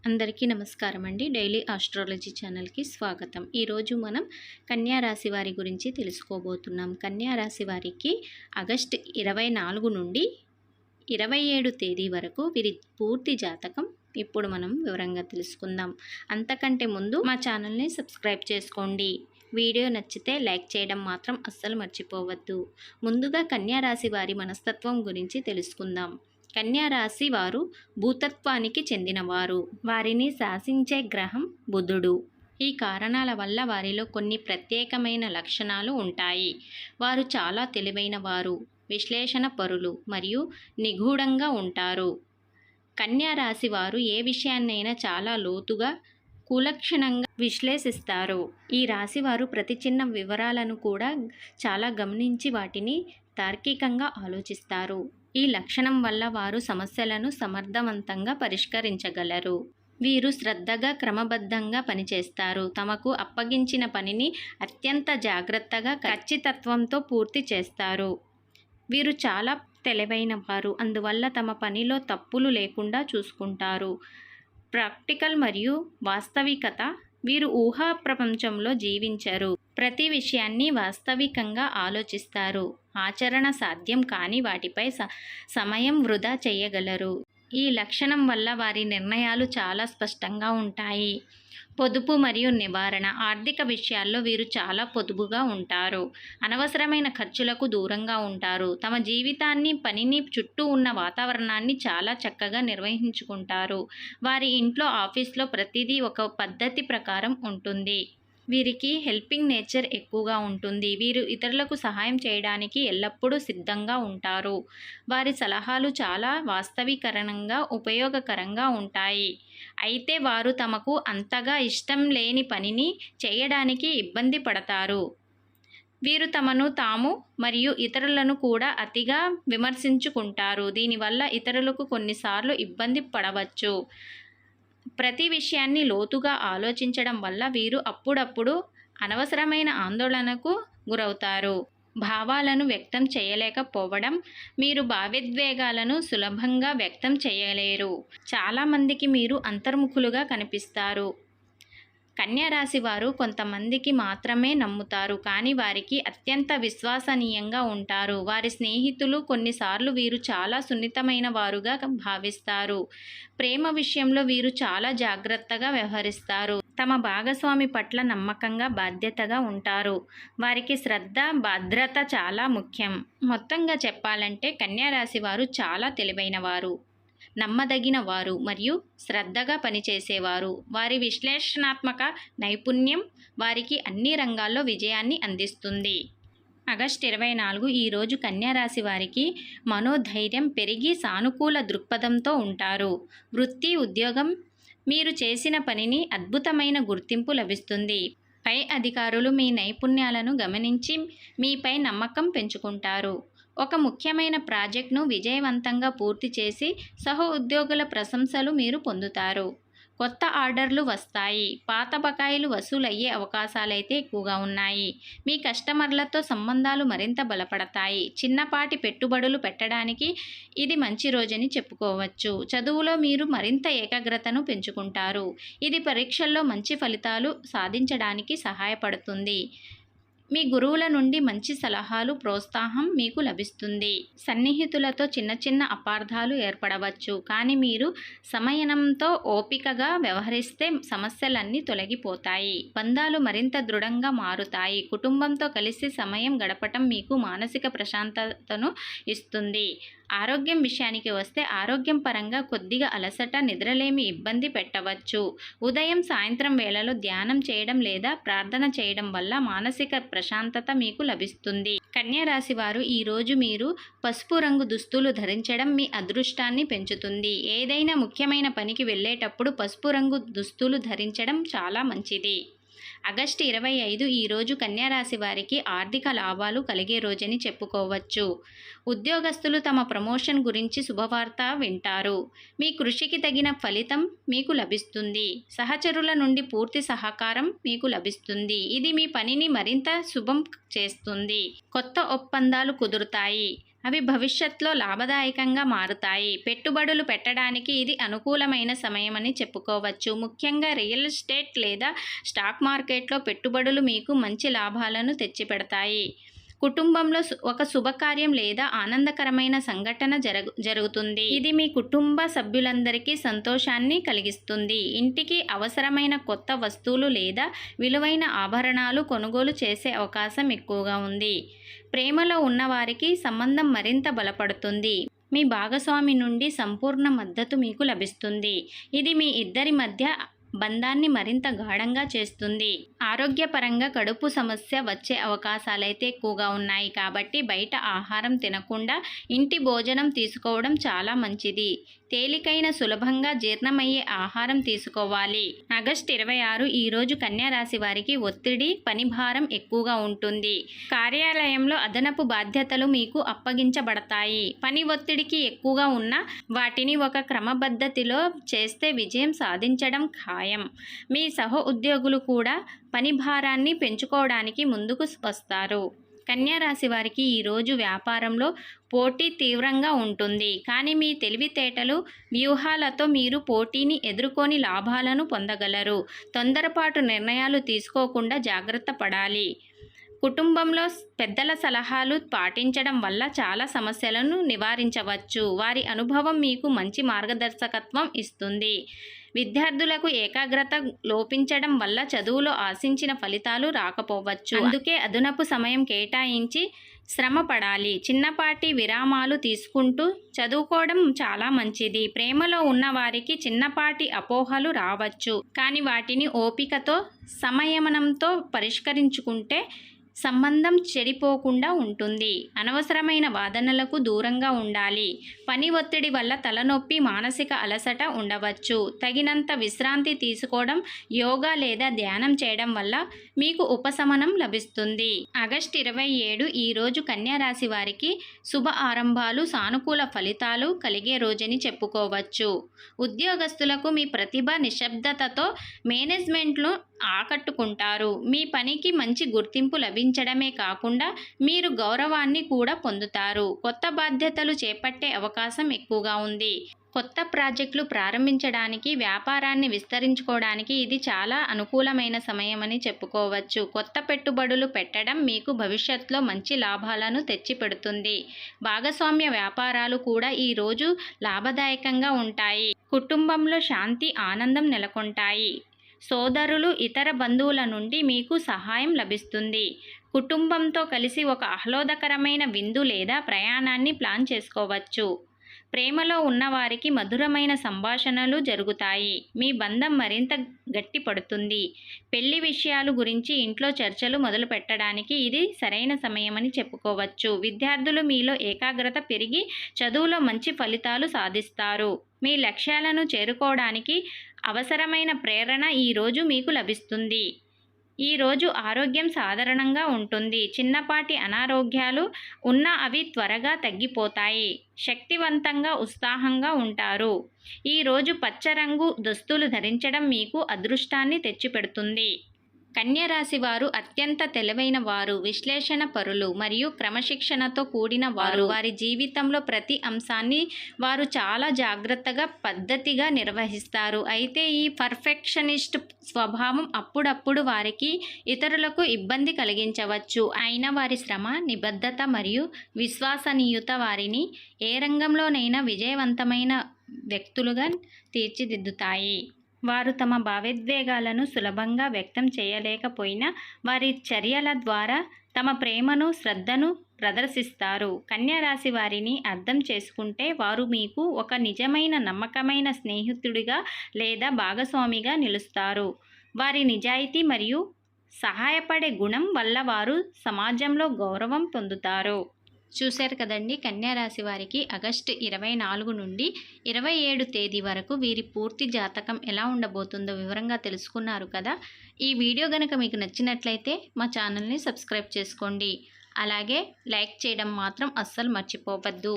అందరికీ నమస్కారం అండి. డైలీ ఆస్ట్రాలజీ ఛానల్కి స్వాగతం. ఈరోజు మనం కన్యా రాశి వారి గురించి తెలుసుకోబోతున్నాం. కన్యా రాశి వారికి ఆగస్టు 24 నుండి 27 తేదీ వరకు వీరి పూర్తి జాతకం ఇప్పుడు మనం వివరంగా తెలుసుకుందాం. అంతకంటే ముందు మా ఛానల్ని సబ్స్క్రైబ్ చేసుకోండి. వీడియో నచ్చితే లైక్ చేయడం మాత్రం అస్సలు మర్చిపోవద్దు. ముందుగా కన్యా రాశి వారి మనస్తత్వం గురించి తెలుసుకుందాం. కన్యా రాశి వారు భూతత్వానికి చెందినవారు. వారిని శాసించే గ్రహం బుధుడు. ఈ కారణాల వల్ల వారిలో కొన్ని ప్రత్యేకమైన లక్షణాలు ఉంటాయి. వారు చాలా తెలివైన వారు, విశ్లేషణ పరులు మరియు నిగూఢంగా ఉంటారు. కన్యా రాశి వారు ఏ విషయాన్నైనా చాలా లోతుగా కులక్షణంగా విశ్లేషిస్తారు. ఈ రాశి వారు ప్రతి చిన్న వివరాలను కూడా చాలా గమనించి వాటిని తార్కికంగా ఆలోచిస్తారు. ఈ లక్షణం వల్ల వారు సమస్యలను సమర్థవంతంగా పరిష్కరించగలరు. వీరు శ్రద్ధగా క్రమబద్ధంగా పనిచేస్తారు. తమకు అప్పగించిన పనిని అత్యంత జాగ్రత్తగా ఖచ్చితత్వంతో పూర్తి చేస్తారు. వీరు చాలా తెలివైన వారు, అందువల్ల తమ పనిలో తప్పులు లేకుండా చూసుకుంటారు. ప్రాక్టికల్ మరియు వాస్తవికత. వీరు ఊహా ప్రపంచంలో జీవించరు. ప్రతి విషయాన్ని వాస్తవికంగా ఆలోచిస్తారు. ఆచరణ సాధ్యం కాని వాటిపై సమయం వృధా చేయగలరు. ఈ లక్షణం వల్ల వారి నిర్ణయాలు చాలా స్పష్టంగా ఉంటాయి. పొదుపు మరియు నివారణ. ఆర్థిక విషయాల్లో వీరు చాలా పొదుపుగా ఉంటారు. అనవసరమైన ఖర్చులకు దూరంగా ఉంటారు. తమ జీవితాన్ని, పనిని, చుట్టూ ఉన్న వాతావరణాన్ని చాలా చక్కగా నిర్వహించుకుంటారు. వారి ఇంట్లో, ఆఫీస్లో ప్రతిదీ ఒక పద్ధతి ప్రకారం ఉంటుంది. వీరికి హెల్పింగ్ నేచర్ ఎక్కువగా ఉంటుంది. వీరు ఇతరులకు సహాయం చేయడానికి ఎల్లప్పుడూ సిద్ధంగా ఉంటారు. వారి సలహాలు చాలా వాస్తవీకరణంగా ఉపయోగకరంగా ఉంటాయి. అయితే వారు తమకు అంతగా ఇష్టం లేని పనిని చేయడానికి ఇబ్బంది పడతారు. వీరు తమను తాము మరియు ఇతరులను కూడా అతిగా విమర్శించుకుంటారు. దీనివల్ల ఇతరులకు కొన్నిసార్లు ఇబ్బంది పడవచ్చు. ప్రతి విషయాన్ని లోతుగా ఆలోచించడం వల్ల వీరు అప్పుడప్పుడు అనవసరమైన ఆందోళనకు గురవుతారు. భావాలను వ్యక్తం చేయలేకపోవడం. మీరు భావోద్వేగాలను సులభంగా వ్యక్తం చేయలేరు. చాలామందికి మీరు అంతర్ముఖులుగా కనిపిస్తారు. కన్యా రాశి వారు కొంతమందికి మాత్రమే నమ్ముతారు, కానీ వారికి అత్యంత విశ్వసనీయంగా ఉంటారు. వారి స్నేహితులు కొన్నిసార్లు వీరు చాలా సున్నితమైన వారుగా భావిస్తారు. ప్రేమ విషయంలో వీరు చాలా జాగ్రత్తగా వ్యవహరిస్తారు. తమ భాగస్వామి పట్ల నమ్మకంగా, బాధ్యతగా ఉంటారు. వారికి శ్రద్ధ, భద్రత చాలా ముఖ్యం. మొత్తంగా చెప్పాలంటే కన్యా రాశి వారు చాలా తెలివైన వారు, నమ్మదగిన వారు మరియు శ్రద్ధగా పనిచేసేవారు. వారి విశ్లేషణాత్మక నైపుణ్యం వారికి అన్ని రంగాల్లో విజయాన్ని అందిస్తుంది. ఆగస్టు 24 ఈరోజు కన్యా రాశి వారికి మనోధైర్యం పెరిగి సానుకూల దృక్పథంతో ఉంటారు. వృత్తి, ఉద్యోగం. మీరు చేసిన పనిని అద్భుతమైన గుర్తింపు లభిస్తుంది. పై అధికారులు మీ నైపుణ్యాలను గమనించి మీపై నమ్మకం పెంచుకుంటారు. ఒక ముఖ్యమైన ప్రాజెక్ట్ను విజయవంతంగా పూర్తి చేసి సహ ఉద్యోగుల ప్రశంసలు మీరు పొందుతారు. కొత్త ఆర్డర్లు వస్తాయి. పాత బకాయిలు వసూలయ్యే అవకాశాలైతే ఎక్కువగా ఉన్నాయి. మీ కస్టమర్లతో సంబంధాలు మరింత బలపడతాయి. చిన్నపాటి పెట్టుబడులు పెట్టడానికి ఇది మంచి రోజని చెప్పుకోవచ్చు. చదువులో మీరు మరింత ఏకాగ్రతను పెంచుకుంటారు. ఇది పరీక్షల్లో మంచి ఫలితాలు సాధించడానికి సహాయపడుతుంది. మీ గురువుల నుండి మంచి సలహాలు, ప్రోత్సాహం మీకు లభిస్తుంది. సన్నిహితులతో చిన్న చిన్న అపార్థాలు ఏర్పడవచ్చు, కానీ మీరు సంయమనంతో ఓపికగా వ్యవహరిస్తే సమస్యలన్నీ తొలగిపోతాయి. బంధాలు మరింత దృఢంగా మారుతాయి. కుటుంబంతో కలిసి సమయం గడపటం మీకు మానసిక ప్రశాంతతను ఇస్తుంది. ఆరోగ్యం విషయానికి వస్తే ఆరోగ్యం పరంగా కొద్దిగా అలసట, నిద్రలేమి ఇబ్బంది పెట్టవచ్చు. ఉదయం, సాయంత్రం వేళలో ధ్యానం చేయడం లేదా ప్రార్థన చేయడం వల్ల మానసిక ప్రశాంతత మీకు లభిస్తుంది. కన్యా రాశి వారు ఈరోజు మీరు పసుపు రంగు దుస్తులు ధరించడం మీ అదృష్టాన్ని పెంచుతుంది. ఏదైనా ముఖ్యమైన పనికి వెళ్ళేటప్పుడు పసుపు రంగు దుస్తులు ధరించడం చాలా మంచిది. ఆగస్టు 25 ఈరోజు కన్యా రాశి వారికి ఆర్థిక లాభాలు కలిగే రోజని చెప్పుకోవచ్చు. ఉద్యోగస్తులు తమ ప్రమోషన్ గురించి శుభవార్త వింటారు. మీ కృషికి తగిన ఫలితం మీకు లభిస్తుంది. సహచరుల నుండి పూర్తి సహకారం మీకు లభిస్తుంది. ఇది మీ పనిని మరింత శుభం చేస్తుంది. కొత్త ఒప్పందాలు కుదురుతాయి. అవి భవిష్యత్తులో లాభదాయకంగా మారుతాయి. పెట్టుబడులు పెట్టడానికి ఇది అనుకూలమైన సమయమని చెప్పుకోవచ్చు. ముఖ్యంగా రియల్ ఎస్టేట్ లేదా స్టాక్ మార్కెట్లో పెట్టుబడులు మీకు మంచి లాభాలను తెచ్చిపెడతాయి. కుటుంబంలో ఒక శుభకార్యం లేదా ఆనందకరమైన సంఘటన జరుగుతుంది. ఇది మీ కుటుంబ సభ్యులందరికీ సంతోషాన్ని కలిగిస్తుంది. ఇంటికి అవసరమైన కొత్త వస్తువులు లేదా విలువైన ఆభరణాలు కొనుగోలు చేసే అవకాశం ఎక్కువగా ఉంది. ప్రేమలో ఉన్నవారికి సంబంధం మరింత బలపడుతుంది. మీ భాగస్వామి నుండి సంపూర్ణ మద్దతు మీకు లభిస్తుంది. ఇది మీ ఇద్దరి మధ్య బంధాన్ని మరింత గాఢంగా చేస్తుంది. ఆరోగ్యపరంగా కడుపు సమస్య వచ్చే అవకాశాలైతే ఎక్కువగా ఉన్నాయి. కాబట్టి బయట ఆహారం తినకుండా ఇంటి భోజనం తీసుకోవడం చాలా మంచిది. తేలికైన సులభంగా జీర్ణమయ్యే ఆహారం తీసుకోవాలి. ఆగస్టు 26 ఈరోజు కన్యా రాశి వారికి ఒత్తిడి, పని భారం ఎక్కువగా ఉంటుంది. కార్యాలయంలో అదనపు బాధ్యతలు మీకు అప్పగించబడతాయి. పని ఒత్తిడికి ఎక్కువగా ఉన్న వాటిని ఒక క్రమపద్ధతిలో చేస్తే విజయం సాధించడం ఖాయం. మీ సహ ఉద్యోగులు కూడా పని భారాన్ని పెంచుకోవడానికి ముందుకు వస్తారు. కన్యా రాశి వారికి ఈరోజు వ్యాపారంలో పోటీ తీవ్రంగా ఉంటుంది. కానీ మీ తెలివితేటలు, వ్యూహాలతో మీరు పోటీని ఎదుర్కొని లాభాలను పొందగలరు. తొందరపాటు నిర్ణయాలు తీసుకోకుండా జాగ్రత్త పడాలి. కుటుంబంలో పెద్దల సలహాలు పాటించడం వల్ల చాలా సమస్యలను నివారించవచ్చు. వారి అనుభవం మీకు మంచి మార్గదర్శకత్వం ఇస్తుంది. విద్యార్థులకు ఏకాగ్రత లోపించడం వల్ల చదువులో ఆశించిన ఫలితాలు రాకపోవచ్చు. అందుకే అదనపు సమయం కేటాయించి శ్రమ పడాలి. చిన్నపాటి విరామాలు తీసుకుంటూ చదువుకోవడం చాలా మంచిది. ప్రేమలో ఉన్న వారికి చిన్నపాటి అపోహలు రావచ్చు. కానీ వాటిని ఓపికతో, సంయమనంతో పరిష్కరించుకుంటే సంబంధం చెడిపోకుండా ఉంటుంది. అనవసరమైన వాదనలకు దూరంగా ఉండాలి. పని ఒత్తిడి వల్ల తలనొప్పి, మానసిక అలసట ఉండవచ్చు. తగినంత విశ్రాంతి తీసుకోవడం, యోగా లేదా ధ్యానం చేయడం వల్ల మీకు ఉపశమనం లభిస్తుంది. ఆగస్టు 27 ఈరోజు కన్యా రాశి వారికి శుభ ఆరంభాలు, సానుకూల ఫలితాలు కలిగే రోజని చెప్పుకోవచ్చు. ఉద్యోగస్తులకు మీ ప్రతిభ, నిశ్శబ్దతతో మేనేజ్మెంట్ను ఆకట్టుకుంటారు. మీ పనికి మంచి గుర్తింపు లభించడమే కాకుండా మీరు గౌరవాన్ని కూడా పొందుతారు. కొత్త బాధ్యతలు చేపట్టే అవకాశం ఎక్కువగా ఉంది. కొత్త ప్రాజెక్టులు ప్రారంభించడానికి, వ్యాపారాన్ని విస్తరించుకోవడానికి ఇది చాలా అనుకూలమైన సమయమని చెప్పుకోవచ్చు. కొత్త పెట్టుబడులు పెట్టడం మీకు భవిష్యత్తులో మంచి లాభాలను తెచ్చిపెడుతుంది. భాగస్వామ్య వ్యాపారాలు కూడా ఈరోజు లాభదాయకంగా ఉంటాయి. కుటుంబంలో శాంతి, ఆనందం నెలకొంటాయి. సోదరులు, ఇతర బంధువుల నుండి మీకు సహాయం లభిస్తుంది. కుటుంబంతో కలిసి ఒక ఆహ్లాదకరమైన విందు లేదా ప్రయాణాన్ని ప్లాన్ చేసుకోవచ్చు. ప్రేమలో ఉన్నవారికి మధురమైన సంభాషణలు జరుగుతాయి. మీ బంధం మరింత గట్టిపడుతుంది. పెళ్లి విషయాలు గురించి ఇంట్లో చర్చలు మొదలు పెట్టడానికి ఇది సరైన సమయమని చెప్పుకోవచ్చు. విద్యార్థులు మీలో ఏకాగ్రత పెరిగి చదువులో మంచి ఫలితాలు సాధిస్తారు. మీ లక్ష్యాలను చేరుకోవడానికి అవసరమైన ప్రేరణ ఈరోజు మీకు లభిస్తుంది. ఈరోజు ఆరోగ్యం సాధారణంగా ఉంటుంది. చిన్నపాటి అనారోగ్యాలు ఉన్నా అవి త్వరగా తగ్గిపోతాయి. శక్తివంతంగా, ఉత్సాహంగా ఉంటారు. ఈరోజు పచ్చ రంగు దుస్తులు ధరించడం మీకు అదృష్టాన్ని తెచ్చిపెడుతుంది. కన్యా రాశి వారు అత్యంత తెలివైన వారు, విశ్లేషణ పరులు మరియు క్రమశిక్షణతో కూడిన వారు. వారి జీవితంలో ప్రతి అంశాన్ని వారు చాలా జాగ్రత్తగా, పద్ధతిగా నిర్వహిస్తారు. అయితే ఈ పర్ఫెక్షనిస్ట్ స్వభావం అప్పుడప్పుడు వారికి ఇతరులకు ఇబ్బంది కలిగించవచ్చు. అయినా వారి శ్రమ, నిబద్ధత మరియు విశ్వసనీయత వారిని ఏ రంగంలోనైనా విజయవంతమైన వ్యక్తులుగా తీర్చిదిద్దుతాయి. వారు తమ భావోద్వేగాలను సులభంగా వ్యక్తం చేయలేకపోయినా వారి చర్యల ద్వారా తమ ప్రేమను, శ్రద్ధను ప్రదర్శిస్తారు. కన్యా రాశి వారిని అర్థం చేసుకుంటే వారు మీకు ఒక నిజమైన, నమ్మకమైన స్నేహితుడిగా లేదా భాగస్వామిగా నిలుస్తారు. వారి నిజాయితీ మరియు సహాయపడే గుణం వల్ల వారు సమాజంలో గౌరవం పొందుతారు. చూశారు కదండి, కన్యా రాశి వారికి ఆగస్టు 24 నుండి 27 తేదీ వరకు వీరి పూర్తి జాతకం ఎలా ఉండబోతుందో వివరంగా తెలుసుకున్నారు కదా. ఈ వీడియో కనుక మీకు నచ్చినట్లయితే మా ఛానల్ని సబ్స్క్రైబ్ చేసుకోండి. అలాగే లైక్ చేయడం మాత్రం అస్సలు మర్చిపోవద్దు.